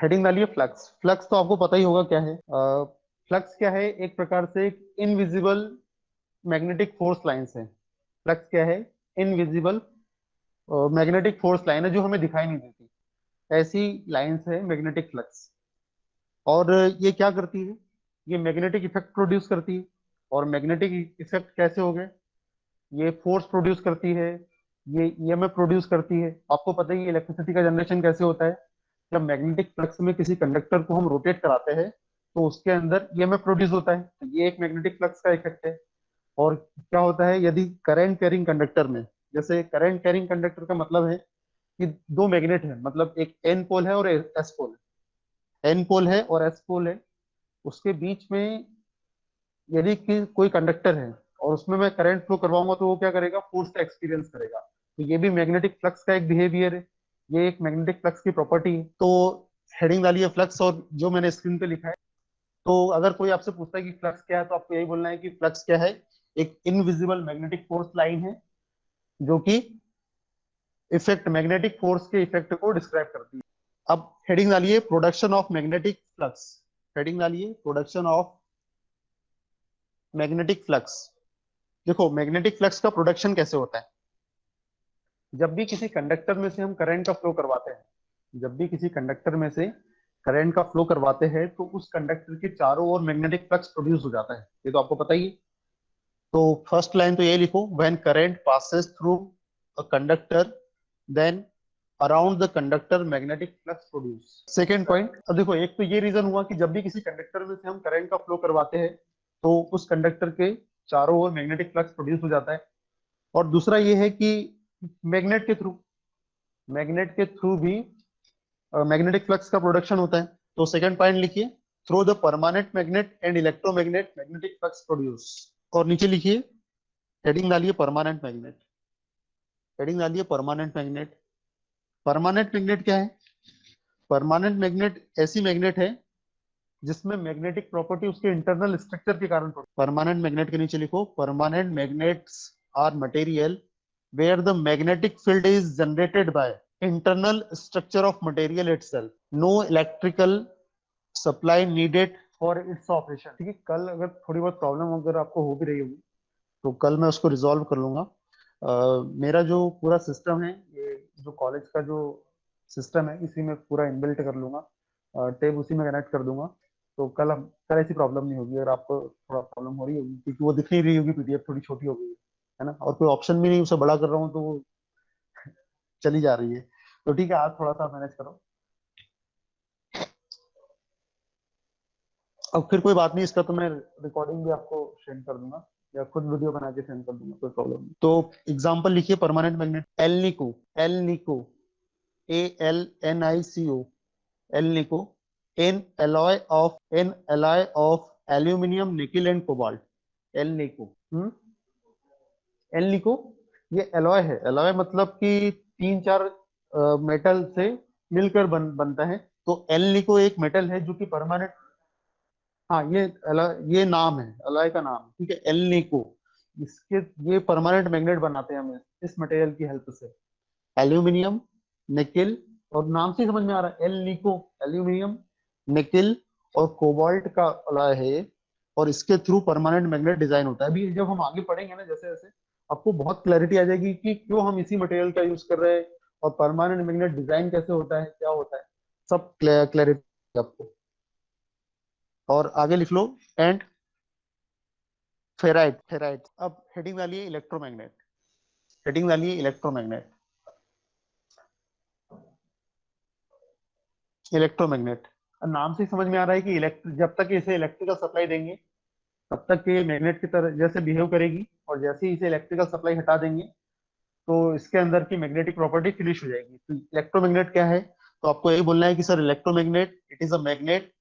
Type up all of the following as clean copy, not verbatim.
Heading डालिए flux. Flux तो आपको पता ही होगा क्या है। फ्लक्स क्या है? एक प्रकार से इनविजिबल मैग्नेटिक फोर्स लाइंस है। फ्लक्स क्या है? इनविजिबल मैग्नेटिक फोर्स लाइन है जो हमें दिखाई नहीं देती, ऐसी लाइंस है मैग्नेटिक फ्लक्स। और ये क्या करती है? ये मैग्नेटिक इफेक्ट प्रोड्यूस करती है। और मैग्नेटिक इफेक्ट कैसे हो गए? ये फोर्स प्रोड्यूस करती है, ये ईएमएफ प्रोड्यूस करती है। आपको पता ही है इलेक्ट्रिसिटी का जनरेशन कैसे होता है। जब मैग्नेटिक फ्लक्स में किसी कंडक्टर को हम रोटेट कराते हैं तो उसके अंदर ईएमएफ प्रोड्यूस होता है, तो ये एक मैग्नेटिक फ्लक्स का इफेक्ट है। और क्या होता है यदि करंट कैरिंग कंडक्टर में, जैसे करंट कैरिंग कंडक्टर का मतलब है कि दो मैग्नेट है, मतलब एक एन पोल है और एस पोल है। एन पोल है और एस पोल है, उसके बीच में यदि कि कोई कंडक्टर है और उसमें मैं करंट फ्लो करवाऊंगा तो वो क्या करेगा? फोर्स का एक्सपीरियंस करेगा। तो ये भी मैग्नेटिक फ्लक्स का एक बिहेवियर है, ये एक मैग्नेटिक फ्लक्स की प्रॉपर्टी है। तो हेडिंग डालिए फ्लक्स और जो मैंने स्क्रीन पे लिखा है। तो अगर कोई आपसे पूछता है कि फ्लक्स क्या है तो आपको यही बोलना है कि फ्लक्स क्या है? एक इनविजिबल मैग्नेटिक फोर्स लाइन है जो कि इफेक्ट, मैग्नेटिक फोर्स के इफेक्ट को डिस्क्राइब करती है। अब हेडिंग डालिए production of magnetic flux. Heading डालिए प्रोडक्शन ऑफ मैग्नेटिक फ्लक्स। देखो मैग्नेटिक फ्लक्स का प्रोडक्शन कैसे होता है। जब भी किसी कंडक्टर में से हम करंट का फ्लो करवाते हैं, जब भी किसी कंडक्टर में से करंट का फ्लो करवाते हैं तो उस कंडक्टर के चारों ओर मैग्नेटिक फ्लक्स प्रोड्यूस हो जाता है, ये तो आपको पता ही है। तो फर्स्ट लाइन तो ये लिखो, when current passes through a conductor then around the conductor magnetic flux produce. Second point, अब देखो एक तो ये रीजन हुआ कि जब भी किसी कंडक्टर में से हम करंट का फ्लो करवाते हैं तो उस कंडक्टर के चारों ओर मैग्नेटिक फ्लक्स प्रोड्यूस हो जाता है। और दूसरा ये है कि मैग्नेट के थ्रू, मैग्नेट के थ्रू भी मैग्नेटिक फ्लक्स का प्रोडक्शन होता है। तो सेकंड पॉइंट लिखिए, through the permanent magnet and electromagnet magnetic flux produce. और नीचे लिखिए, हेडिंग डालिए परमानेंट मैग्नेट। हेडिंग डालिए परमानेंट मैग्नेट। परमानेंट मैग्नेट क्या है? परमानेंट मैग्नेट ऐसी मैग्नेट है जिसमें मैग्नेटिक प्रॉपर्टी उसके इंटरनल स्ट्रक्चर के कारण। परमानेंट मैग्नेट के नीचे लिखो, permanent magnets are material where the magnetic field is generated by internal structure of material itself, no electrical supply needed for its operation. ठीक है, कल अगर थोड़ी बहुत प्रॉब्लम अगर आपको हो भी रही होगी तो कल मैं उसको रिजॉल्व कर लूंगा। मेरा जो पूरा सिस्टम है, ये जो कॉलेज का जो सिस्टम है इसी में पूरा इनबिल्ट कर लूंगा, टेब उसी में कनेक्ट कर दूंगा। तो कल ऐसी प्रॉब्लम नहीं होगी। अगर आपको थोड़ा प्रॉब्लम हो रही होगी क्योंकि वो दिख नहीं रही होगी, पीडीएफ थोड़ी छोटी हो गई है ना, और कोई ऑप्शन भी नहीं, उसे बड़ा कर रहा हूँ तो वो चली जा रही है। तो ठीक है, आज थोड़ा सा मैनेज करो। अब फिर कोई बात नहीं, इसका तो मैं रिकॉर्डिंग भी आपको सेंड कर दूंगा या खुद वीडियो बना के सेंड कर दूंगा, कोई प्रॉब्लम नहीं। तो एग्जांपल लिखिए, permanent magnet alnico. Alnico, ALNICO, alnico, an alloy of aluminium nickel and cobalt. Alnico, alnico, ये एलॉय है। एलॉय मतलब कि तीन चार मेटल से मिलकर बनता है। तो एल निको एक मेटल है जो कि परमानेंट, हाँ ये ये नाम है, अलॉय का नाम, ठीक है, एल निको। इसके ये परमानेंट मैग्नेट बनाते हैं हम इस मटेरियल की हेल्प से। एल्यूमिनियम, निकिल, और नाम से ही समझ में आ रहा है एल निको, एल्यूमिनियम, निकिल और कोबाल्ट का अलॉय है। और इसके थ्रू परमानेंट मैग्नेट डिजाइन होता है। अभी जब हम आगे पढ़ेंगे ना जैसे जैसे, आपको बहुत क्लैरिटी आ जाएगी कि क्यों हम इसी मटेरियल का यूज कर रहे हैं और परमानेंट मैग्नेट डिजाइन कैसे होता है, क्या होता है, सब क्लैरिटी आपको। और आगे लिख लो, एंड फेराइट। फेराइट, अब हेडिंग डालिए इलेक्ट्रोमैग्नेट। हेडिंग डालिए इलेक्ट्रोमैग्नेट। इलेक्ट्रोमैग्नेट, नाम से ही समझ में आ रहा है कि जब तक इसे इलेक्ट्रिकल सप्लाई देंगे तब तक ये मैग्नेट की तरह जैसे बिहेव करेगी, और जैसे ही इसे इलेक्ट्रिकल सप्लाई हटा देंगे तो इसके अंदर की मैग्नेटिक प्रॉपर्टी फिनिश हो जाएगी। तो इलेक्ट्रोमैग्नेट क्या है? तो आपको यही बोलना है कि sir electromagnet, it is a magnet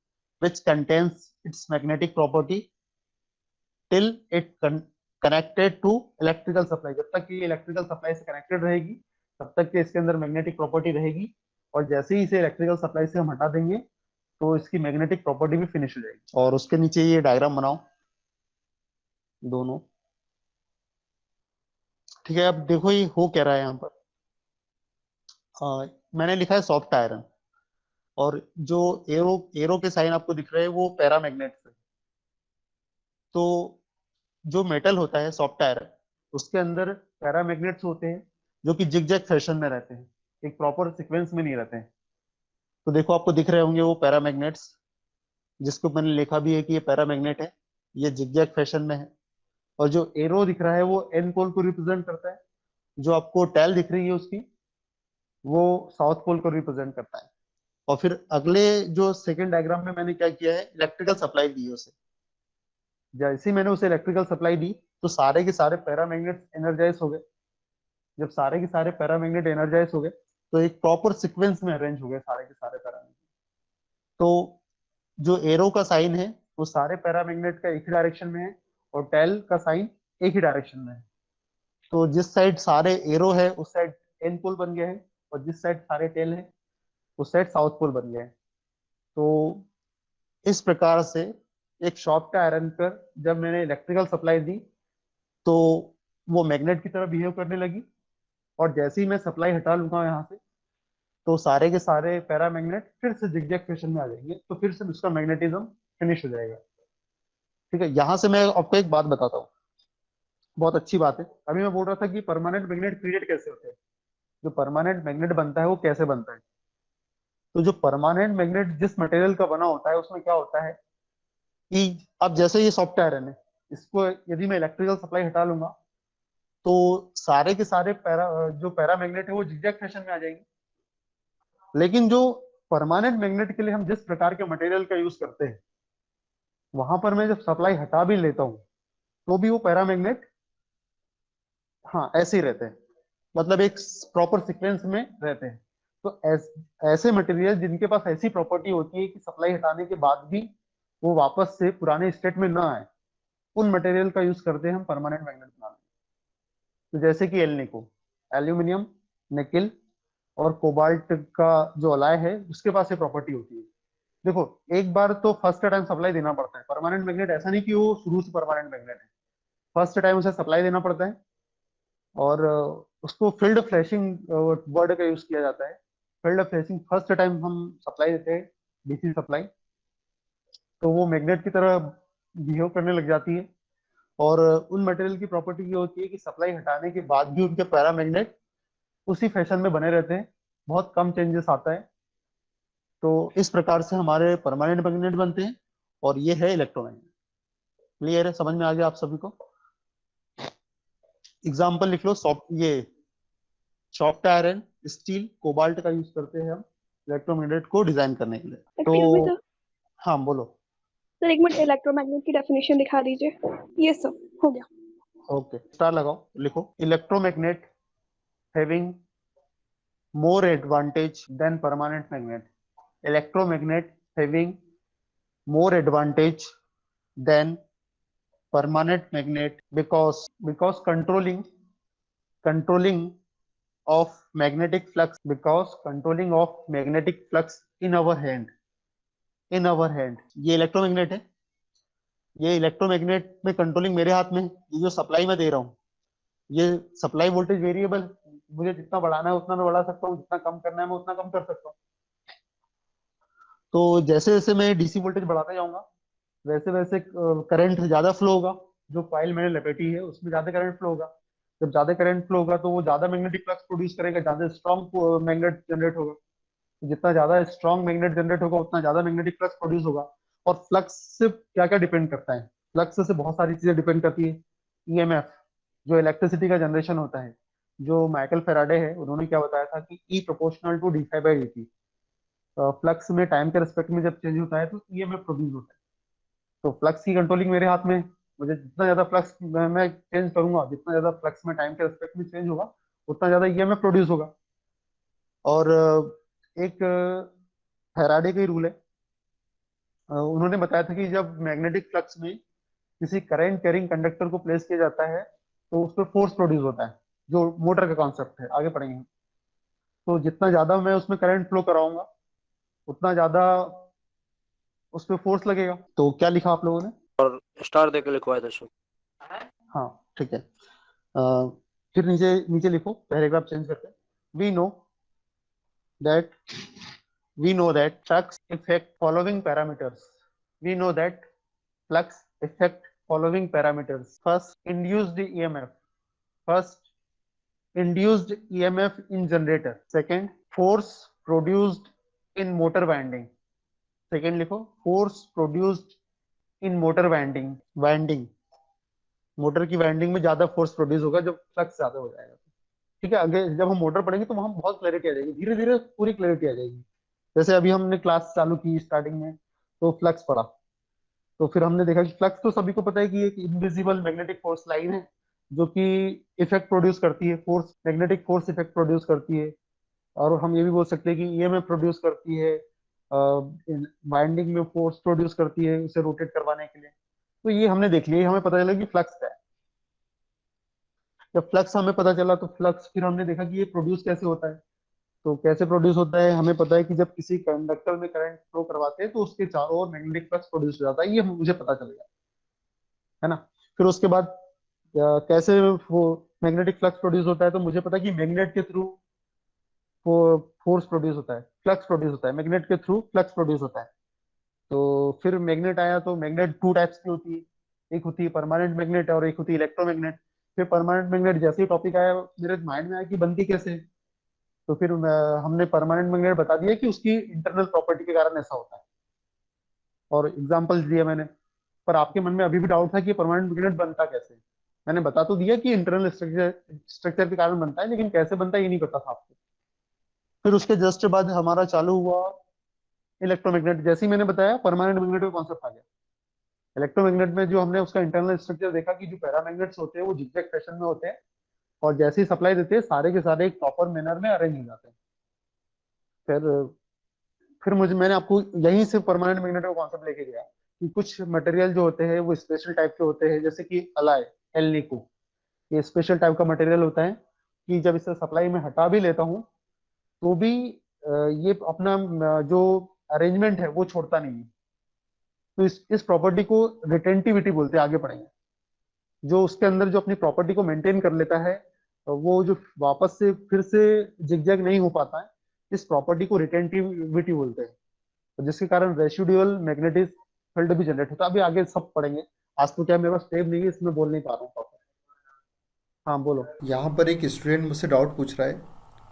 which contains its magnetic property till it connected to electrical supply. जब तक ये इलेक्ट्रिकल सप्लाई से कनेक्टेड रहेगी तब तक के इसके अंदर मैग्नेटिक प्रॉपर्टी रहेगी, और जैसे ही इसे इलेक्ट्रिकल सप्लाई से हम हटा देंगे तो इसकी मैग्नेटिक प्रॉपर्टी भी फिनिश हो जाएगी। और उसके नीचे ये डायग्राम बनाओ दोनों। ठीक है, अब देखो ये हो क्या रहा है यहाँ पर। मैंने लिखा है सॉफ्ट आयरन। और जो एरो एरो के साइन आपको दिख रहे हैं वो पैरामैग्नेट्स है। तो जो मेटल होता है सॉफ्ट आयरन, उसके अंदर पैरामैग्नेट्स होते हैं जो कि जिगजैग फैशन में रहते हैं, एक प्रॉपर सीक्वेंस में नहीं रहते हैं। तो देखो आपको दिख रहे होंगे वो पैरामैग्नेट्स, जिसको मैंने लिखा भी है कि ये पैरामैग्नेट है, ये जिगजैग फैशन में है। और जो एरो दिख रहा है वो एन पोल को रिप्रेजेंट करता है। जो आपको टेल दिख रही है उसकी, वो साउथ पोल को रिप्रेजेंट करता है। और फिर अगले जो सेकंड डायग्राम में मैंने क्या किया है, इलेक्ट्रिकल सप्लाई दी है उसे। जैसे ही मैंने उसे इलेक्ट्रिकल सप्लाई दी तो सारे के सारे पैरामैग्नेट एनर्जाइज हो गए। जब सारे के सारे पैरामैग्नेट एनर्जाइज हो गए तो एक प्रॉपर सीक्वेंस में अरेंज हो गए सारे के सारे पैरामैग्नेट। तो जो एरो का साइन है वो सारे पैरामैग्नेट का एक ही डायरेक्शन में है, और टेल का साइन एक ही डायरेक्शन में है। तो जिस साइड सारे एरो है उस साइड एन पोल बन गया है, और जिस साइड सारे टेल है उस साइड साउथ पोल बन गया है। तो इस प्रकार से एक शॉफ्ट आयरन पर जब मैंने इलेक्ट्रिकल सप्लाई दी तो वो मैग्नेट की तरह बिहेव करने लगी। और जैसे ही मैं सप्लाई हटा लूंगा यहाँ से तो सारे के सारे पैरामैग्नेट फिर से जिगजैग फैशन में आ जाएंगे, तो फिर से उसका मैग्नेटिज्म फिनिश हो जाएगा। ठीक है, यहाँ से मैं आपको एक बात बताता हूँ, बहुत अच्छी बात है। अभी मैं बोल रहा था कि परमानेंट मैग्नेट क्रिएट कैसे होते हैं। जो परमानेंट मैग्नेट बनता है वो कैसे बनता है। तो जो परमानेंट मैग्नेट जिस मटेरियल का बना होता है उसमें क्या होता है कि अब जैसे ये सॉफ्ट आयरन है, इसको यदि मैं इलेक्ट्रिकल सप्लाई हटा लूंगा तो सारे के सारे जो पैरामैग्नेट है वो जिगजैग फैशन में आ जाएंगे। लेकिन जो परमानेंट मैग्नेट के लिए हम जिस प्रकार के मटेरियल का यूज करते हैं, वहां पर मैं जब सप्लाई हटा भी लेता हूँ तो भी वो पैरामैग्नेट, हाँ, ऐसे ही रहते हैं, मतलब एक प्रॉपर सीक्वेंस में रहते हैं। तो ऐसे मटेरियल जिनके पास ऐसी प्रॉपर्टी होती है कि सप्लाई हटाने के बाद भी वो वापस से पुराने स्टेट में ना आए, उन मटेरियल का यूज करते हैं हम परमानेंट मैग्नेट बनाने में। तो जैसे कि एल्निको, एल्यूमिनियम, निकिल और कोबाल्ट का जो अलाय है उसके पास ये प्रॉपर्टी होती है। देखो, एक बार तो फर्स्ट टाइम सप्लाई देना पड़ता है परमानेंट मैग्नेट, ऐसा नहीं कि वो शुरू से परमानेंट मैग्नेट है। फर्स्ट टाइम उसे सप्लाई देना पड़ता है, और उसको फील्ड फ्लैशिंग वर्ड का यूज किया जाता है। फील्ड फ्लैशिंग फर्स्ट टाइम हम सप्लाई देते हैं, डीसी सप्लाई, तो वो मैग्नेट की तरह बिहेव करने लग जाती है। और उन मटेरियल की प्रॉपर्टी ये होती है कि सप्लाई हटाने के बाद भी उनके पैरामैग्नेट उसी फैशन में बने रहते हैं, बहुत कम चेंजेस आता है। तो इस प्रकार से हमारे परमानेंट मैग्नेट बनते हैं, और ये है इलेक्ट्रोमैग्नेट। क्लियर है, समझ में आ गया आप सभी को। एग्जाम्पल लिख लो, सॉफ्ट ये सॉफ्ट आयरन, स्टील, कोबाल्ट का यूज करते हैं हम इलेक्ट्रोमैग्नेट को डिजाइन करने के लिए। तो एक्सक्यूज मी सर। हाँ बोलो। सर एक मिनट, इलेक्ट्रोमैग्नेट की डेफिनेशन दिखा दीजिए। ये सब हो गया। ओके, स्टार लगाओ, लिखो electromagnet having more advantage than permanent magnet. Electromagnet having more advantage than permanent magnet because controlling of controlling of magnetic flux in our hand ये इलेक्ट्रोमैग्नेट है। ये इलेक्ट्रोमैग्नेट में कंट्रोलिंग मेरे हाथ में है। ये जो सप्लाई मैं दे रहा हूँ, ये सप्लाई वोल्टेज वेरिएबल है, मुझे जितना बढ़ाना है उतना मैं बढ़ा सकता हूँ, जितना कम करना है मैं उतना कम कर सकता हूँ। तो जैसे जैसे मैं डीसी वोल्टेज बढ़ाता जाऊंगा वैसे वैसे करंट ज्यादा फ्लो होगा। जो कॉइल मैंने लपेटी है उसमें ज्यादा करंट फ्लो होगा। जब ज्यादा करंट फ्लो होगा तो वो ज्यादा मैग्नेटिक फ्लक्स प्रोड्यूस करेगा, ज्यादा स्ट्रॉन्ग मैग्नेट जनरेट होगा। जितना ज्यादा स्ट्रॉन्ग मैग्नेट जनरेट होगा उतना ज्यादा मैग्नेटिक फ्लक्स प्रोड्यूस होगा। और फ्लक्स से क्या क्या डिपेंड करता है, फ्लक्स से बहुत सारी चीजें डिपेंड करती है। ईएमएफ, जो इलेक्ट्रिसिटी का जनरेशन होता है, जो माइकल फेराडे है उन्होंने क्या बताया था कि E proportional to d phi by d. Flux में टाइम के रिस्पेक्ट में जब चेंज होता है तो ईएमएफ प्रोड्यूस होता है। तो फ्लक्स की कंट्रोलिंग मेरे हाथ में है। मुझे जितना ज्यादा फ्लक्स मैं चेंज करूंगा, जितना ज्यादा फ्लक्स में टाइम के रिस्पेक्ट में चेंज होगा उतना ज्यादा ईएमएफ प्रोड्यूस होगा। और एक फैराडे का ही रूल है। उन्होंने बताया था कि जब मैग्नेटिक फ्लक्स में किसी करंट कैरिंग कंडक्टर को प्लेस किया जाता है तो उस पर फोर्स प्रोड्यूस होता है, जो मोटर का कॉन्सेप्ट है, आगे पढ़ेंगे। तो जितना ज्यादा मैं उसमें करंट फ्लो कराऊंगा उतना ज्यादा उस पर फोर्स लगेगा। तो क्या लिखा आप लोगों ने? और स्टार देके लिखवाया था सर। हाँ, ठीक है। फिर नीचे नीचे लिखो, पैराग्राफ चेंज करके। We know that we know that flux affect following parameters. We know that flux affect following parameters. First, induced EMF. First, induced EMF in generator. Second, force produced in motor winding. Second लिखो, force produced in motor winding motor की winding में ज्यादा force produce होगा जब flux ज्यादा हो जाएगा। ठीक है, आगे जब हम मोटर पढ़ेंगे तो वहां बहुत क्लैरिटी आ जाएगी, धीरे धीरे पूरी क्लैरिटी आ जाएगी। जैसे अभी हमने क्लास चालू की स्टार्टिंग में तो फ्लक्स पढ़ा, तो फिर हमने देखा कि फ्लक्स तो सभी को पता है कि एक इनविजिबल मैग्नेटिक फोर्स लाइन है जो कि इफेक्ट प्रोड्यूस करती है, force magnetic force effect produce करती है। और हम ये भी बोल सकते हैं कि ईएमएफ प्रोड्यूस करती है, बाइंडिंग में फोर्स प्रोड्यूस करती है उसे रोटेट करवाने के लिए। तो ये हमने देख लिया, हमें पता चला कि फ्लक्स क्या है। जब फ्लक्स हमें पता चला तो फ्लक्स फिर हमने देखा कि ये प्रोड्यूस कैसे होता है। तो कैसे प्रोड्यूस होता है, हमें पता है कि जब किसी कंडक्टर में करंट फ्लो करवाते हैं तो उसके चारों ओर मैग्नेटिक फ्लक्स प्रोड्यूस हो जाता है, ये मुझे पता चल गया, है ना। फिर उसके बाद कैसे वो मैग्नेटिक फ्लक्स प्रोड्यूस होता है, तो मुझे पता है कि मैग्नेट के थ्रू फोर्स प्रोड्यूस होता है, फ्लक्स प्रोड्यूस होता है, मैग्नेट के थ्रू फ्लक्स प्रोड्यूस होता है। तो फिर मैग्नेट आया, तो मैग्नेट टू टाइप्स की होती है, एक होती है परमानेंट मैग्नेट और एक होती है इलेक्ट्रोमैग्नेट। फिर परमानेंट मैग्नेट जैसे ही टॉपिक आया मेरे माइंड में आया कि बनती कैसे, तो फिर हमने परमानेंट मैग्नेट बता दिया कि उसकी इंटरनल प्रॉपर्टी के कारण ऐसा होता है और एग्जाम्पल्स दिए मैंने। पर आपके मन में अभी भी डाउट था कि परमानेंट मैग्नेट बनता कैसे। मैंने बता तो दिया कि इंटरनल स्ट्रक्चर के कारण बनता है, लेकिन कैसे बनता है ये नहीं पता था आपको। फिर उसके जस्ट बाद हमारा चालू हुआ इलेक्ट्रोमैग्नेट। जैसे ही मैंने बताया परमानेंट मैग्नेट का कॉन्सेप्ट आ गया। इलेक्ट्रोमैग्नेट में जो हमने उसका इंटरनल स्ट्रक्चर देखा कि जो पैरामैग्नेट्स होते हैं वो जिगजैग फैशन में होते हैं और जैसे ही सप्लाई देते हैं सारे के सारे एक प्रॉपर मैनर में अरेंज हो जाते हैं। फिर मैंने आपको यहीं से परमानेंट मैग्नेट का कॉन्सेप्ट लेके गया कि कुछ मटेरियल जो होते हैं वो स्पेशल टाइप के होते हैं, जैसे कि अलाय एल निको, ये स्पेशल टाइप का मटेरियल होता है कि जब इसे सप्लाई में हटा भी लेता हूँ तो भी ये अपना जो अरेंजमेंट है वो छोड़ता नहीं है। तो इस प्रॉपर्टी को रिटेंटिविटी बोलते हैं, आगे पढ़ेंगे। जो उसके अंदर जो अपनी प्रॉपर्टी को मेंटेन कर लेता है वो जो वापस से फिर से जिगजैग नहीं हो पाता है, इस प्रॉपर्टी को रिटेंटिविटी बोलते हैं। तो जिसके कारण रेसिडुअल मैग्नेटिक फील्ड भी जनरेट होता है। अभी आगे सब पढ़ेंगे, आज तो क्या मेरे पास टेप नहीं है इसमें बोल नहीं पा रहा हूँ प्रॉपर। हाँ बोलो। यहाँ पर एक स्टूडेंट मुझसे डाउट पूछ रहा है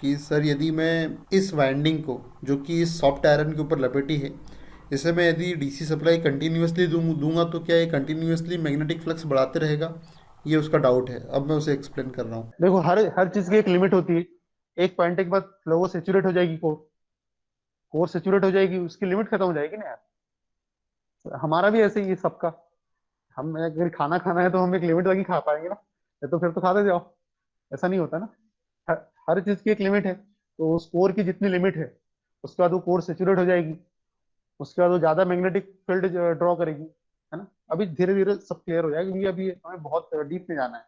कि सर यदि मैं इस वाइंडिंग को जो कि इस सॉफ्ट आयरन के ऊपर लपेटी है, इसे मैं यदि डीसी सप्लाई कंटिन्यूसली दूंगा तो क्या ये कंटिन्यूसली मैग्नेटिक फ्लक्स बढ़ाते रहेगा? ये उसका डाउट है, अब मैं उसे एक्सप्लेन कर रहा हूँ। देखो, हर चीज की एक लिमिट होती है। एक पॉइंट के बाद फ्लो सेचुरेट हो जाएगी, कोर सेचुरेट हो जाएगी, उसकी लिमिट खत्म हो जाएगी ना यार। हमारा भी ऐसे ही है सबका। हम अगर खाना खाना है तो हम एक लिमिट तक ही खा पाएंगे ना, या तो फिर तो खाते जाओ, ऐसा नहीं होता ना। हर चीज की एक लिमिट है, तो उस कोर की जितनी लिमिट है उसके बाद वो कोर सेचुरेट हो जाएगी, उसके बाद वो ज्यादा मैग्नेटिक फील्ड ड्रॉ करेगी, है ना। अभी धीरे धीरे सब क्लियर हो जाएगा क्योंकि अभी हमें बहुत डीप में जाना है।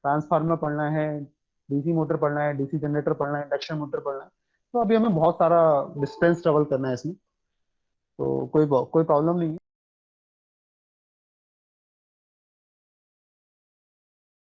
ट्रांसफार्मर पढ़ना है, डीसी मोटर पढ़ना है, डीसी जनरेटर पढ़ना है, इंडक्शन मोटर पढ़ना है। तो अभी हमें बहुत सारा डिस्टेंस ट्रेवल करना है इसमें, तो कोई प्रॉब्लम नहीं है।